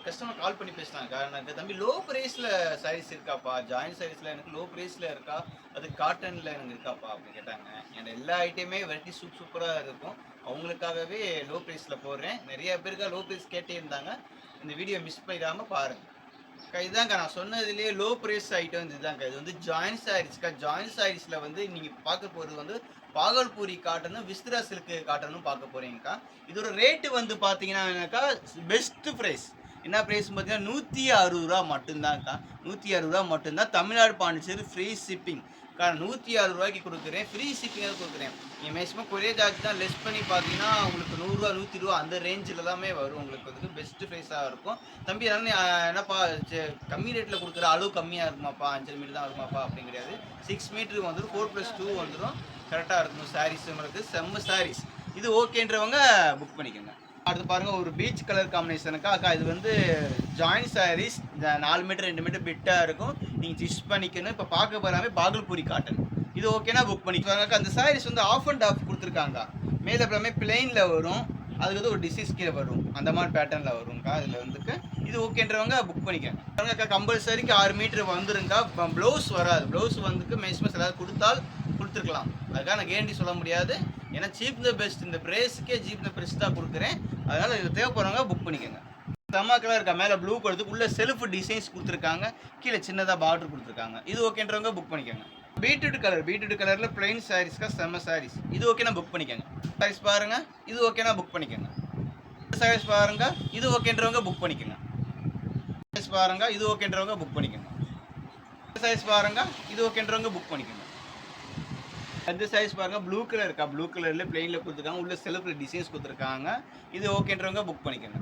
Customer கால் பண்ணி பேசினாங்க. எனக்கு தம்பி லோ பிரைஸ்ல சாரீஸ் இருக்காப்பா? ஜாயிண்ட் சாரீஸ்ல எனக்கு லோ பிரைஸ்ல இருக்கா? அது காட்டன்ல எனக்கு இருக்காப்பா? அப்படின்னு கேட்டாங்க. என்ட்ட எல்லா ஐட்டமே வெரைட்டி சூப்பரா இருக்கும். அவங்களுக்காகவே லோ பிரைஸ்ல போடுறேன். நெறைய பேருக்கு லோ பிரைஸ் கேட்டே இருந்தாங்க. இந்த வீடியோ மிஸ் பண்ணிடாம பாருங்க. இதாங்க நான் சொன்னதுலயே லோ பிரைஸ் ஐட்டம் வந்து இதுதாங்க. இது வந்து ஜாயிண்ட் சாரீஸ்க்கா. ஜாயிண்ட் சாரீஸ்ல வந்து நீங்க பார்க்க போறது வந்து பாகல்பூரி காட்டனும், விஸ்திரா சில்க் காட்டனும் பார்க்க போறீங்கக்கா. இதோட ரேட் வந்து பார்த்தீங்கன்னாக்கா பெஸ்ட் பிரைஸ். என்ன பிரைஸ் பார்த்தீங்கன்னா ரூ. 160 மட்டும் தான்க்கா. ரூ. 160 மட்டும் தான். Tamil Nadu, Pondicherry free shipping. ரூ. 160 குடுக்குறேன். ஃப்ரீ ஷிப்பிங்காக குடுக்குறேன். நீங்க மேக்ஸிமம் கொரியர் சார்ஜ் தான் லெஸ் பண்ணி பார்த்தீங்கன்னா, உங்களுக்கு ரூ. 100 ரூ. 120 அந்த ரேஞ்சில தாமே வரும். உங்களுக்கு வந்து பெஸ்ட் பிரைஸா இருக்கும். தம்பி என்னப்பா கம்மி ரேட்ல குடுக்குற, அளவு கம்மியா இருக்குமாப்பா? 5 மீட்டர் தான் வருமாப்பா? அப்படின்னு கிடையாது. 6 மீட்டர் வந்துரும். 4+2 வந்துரும். கரெக்ட்டா இருக்கும் சாரீஸ் உங்களுக்கு. செம்ம சாரீஸ். இது ஓகேன்றவங்க புக் பண்ணிக்கோங்க. அடுத்து பாருங்க ஒரு பீச் கலர் காம்பினேஷனுக்கா. அக்கா இது வந்து ஜாயிண்ட் சாரீஸ் 4 மீட்டர் 2 மீட்டர் பிட்டா இருக்கும். நீங்க ஸ்டிச் பண்ணிக்கணும். இப்ப பார்க்க போறாமே பாகல்பூரி காட்டன். இது ஓகேனா புக் பண்ணிக்கோங்க. அந்த சாரீஸ் வந்து ஆஃப் அண்ட் ஆஃப் குடுத்துருக்காங்க. மேல எல்லாமே பிளைன்ல வரும். அதுக்கு வந்து ஒரு டிசைன்ஸ் கீழ வரும். அந்த மாதிரி பேட்டர்ன்ல வரும்க்கா. இதுல வந்துக்கு இது ஓகேன்றவங்க புக் பண்ணிக்கோங்க. பாருங்கக்கா கம்பல்சரிக்கு 6 மீட்டர் வந்துருங்கா. ப்ளவுஸ் வராது. ப்ளவுஸ் வந்துக்கு மேக்ஸிமம் ஏதாவது கொடுத்தால் கொடுத்துருக்கலாம். அதுக்காக நான் கேரண்டி சொல்ல முடியாது. ஏன்னா சீப் த பெஸ்ட். இந்த பிரேஸுக்கே சீப் த பெஸ்ட் தான் கொடுக்குறேன். அதனால இது தேவைப்படுறவங்க புக் பண்ணிக்கோங்க. செம்ம இருக்கா. மேலே ப்ளூ கொடுத்து உள்ள செல்ஃப் டிசைன்ஸ் கொடுத்துருக்காங்க. கீழே சின்னதாக பார்டர் கொடுத்துருக்காங்க. இது ஓகேன்றவங்க புக் பண்ணிக்கோங்க. பீட்ரூட் கலரில் பிளைன் சாரீஸ்க்கா. செம்ம சாரீஸ். இது ஓகேனா புக் பண்ணிக்கோங்க. சாரீஸ் பாருங்க. இது ஓகேனா புக் பண்ணிக்கோங்க. சாரீஸ் பாருங்க. இது ஓகேன்றவங்க புக் பண்ணிக்கோங்க. சாரீஸ் பாருங்க. இது ஓகேன்றவங்க புக் பண்ணிக்கோங்க. சாரீஸ் பாருங்க. இது ஓகேன்றவங்க புக் பண்ணிக்கோங்க. அந்த சைஸ் பாருங்க ப்ளூ கலர் இருக்கா. ப்ளூ கலர்ல பிளைன்ல கொடுத்துருக்காங்க. உள்ள செல்ஃப்ல டிசைன்ஸ் கொடுத்துருக்காங்க. இது ஓகேன்றவங்க புக் பண்ணிக்கோங்க.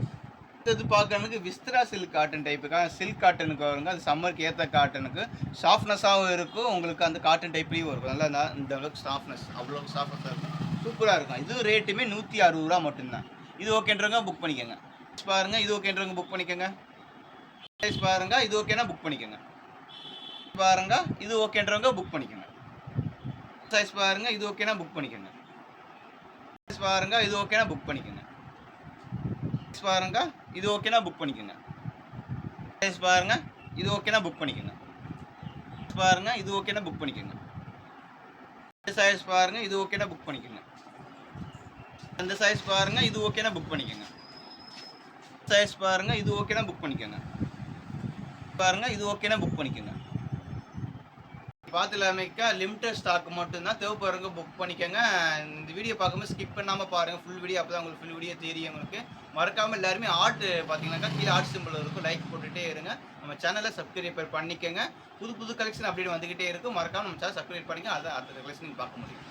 இது பார்க்கறதுக்கு விஸ்திரா சில்க் காட்டன் டைப்புக்கா. சில்க் காட்டனுக்கு வருங்க. அது சம்மருக்கு ஏற்ற காட்டனுக்கு சாஃப்ட்னஸாகவும் இருக்கும். உங்களுக்கு அந்த காட்டன் டைப்லேயும் இருக்கும். நல்லா இந்த அளவுக்கு சாஃப்ட்னஸ், அவ்வளோ சாஃப்ட்னஸாக இருக்கும். சூப்பராக இருக்கும். இது ரேட்டுமே ரூ. 160 மட்டும்தான். இது ஓகேன்றவங்க புக் பண்ணிக்கோங்க. பாருங்க. இது ஓகேன்றவங்க புக் பண்ணிக்கோங்க. சைஸ் பாருங்க. இது ஓகேனா புக் பண்ணிக்கோங்க. பாருங்க. இது ஓகேன்றவங்க புக் பண்ணிக்கோங்க. சைஸ் பாருங்க. இது ஓகேனா புக் பண்ணிக்கோங்க. சைஸ் பாருங்க. இது ஓகேனா புக் பண்ணிக்கோங்க. சைஸ் பாருங்க. இது ஓகேனா புக் பண்ணிக்கோங்க. சைஸ் பாருங்க. இது ஓகேனா புக் பண்ணிக்கோங்க. பாருங்க. இது ஓகேனா புக் பண்ணிக்கோங்க. சைஸ் பாருங்க. இது ஓகேனா புக் பண்ணிக்கோங்க. அந்த சைஸ் பாருங்க. இது ஓகேனா புக் பண்ணிக்கோங்க. சைஸ் பாருங்க. இது ஓகேனா புக் பண்ணிக்கோங்க. பாருங்க. இது ஓகேனா புக் பண்ணிக்கோங்க. பார்த்துலாமேக்கா லிமிட்டட் ஸ்டாக் மட்டும்தான். தேவைப்படுறவங்க புக் பண்ணிக்கோங்க. இந்த வீடியோ பார்க்கும்போது ஸ்கிப் பண்ணாமல் பாருங்கள். ஃபுல் வீடியோ அப்போ தான் உங்களுக்கு ஃபுல் வீடியோ தெரியும். உங்களுக்கு மறக்காமல் எல்லாருமே பார்த்தீங்கன்னாக்கா கீழே ஆர்ட் சிம்பிள் இருக்கும். லைக் போட்டுகிட்டே இருங்க. நம்ம சேனலை சப்ஸ்கிரைப் பண்ணிக்கோங்க. புது கலெக்ஷன் அப்டேட் வந்துக்கிட்டே இருக்கும். மறக்காமல் நம்ம சேனல் சப்ஸ்கிரைப் பண்ணிக்க. அதான் அடுத்த கலெக்ஷன் நீங்கள் பார்க்க முடியும்.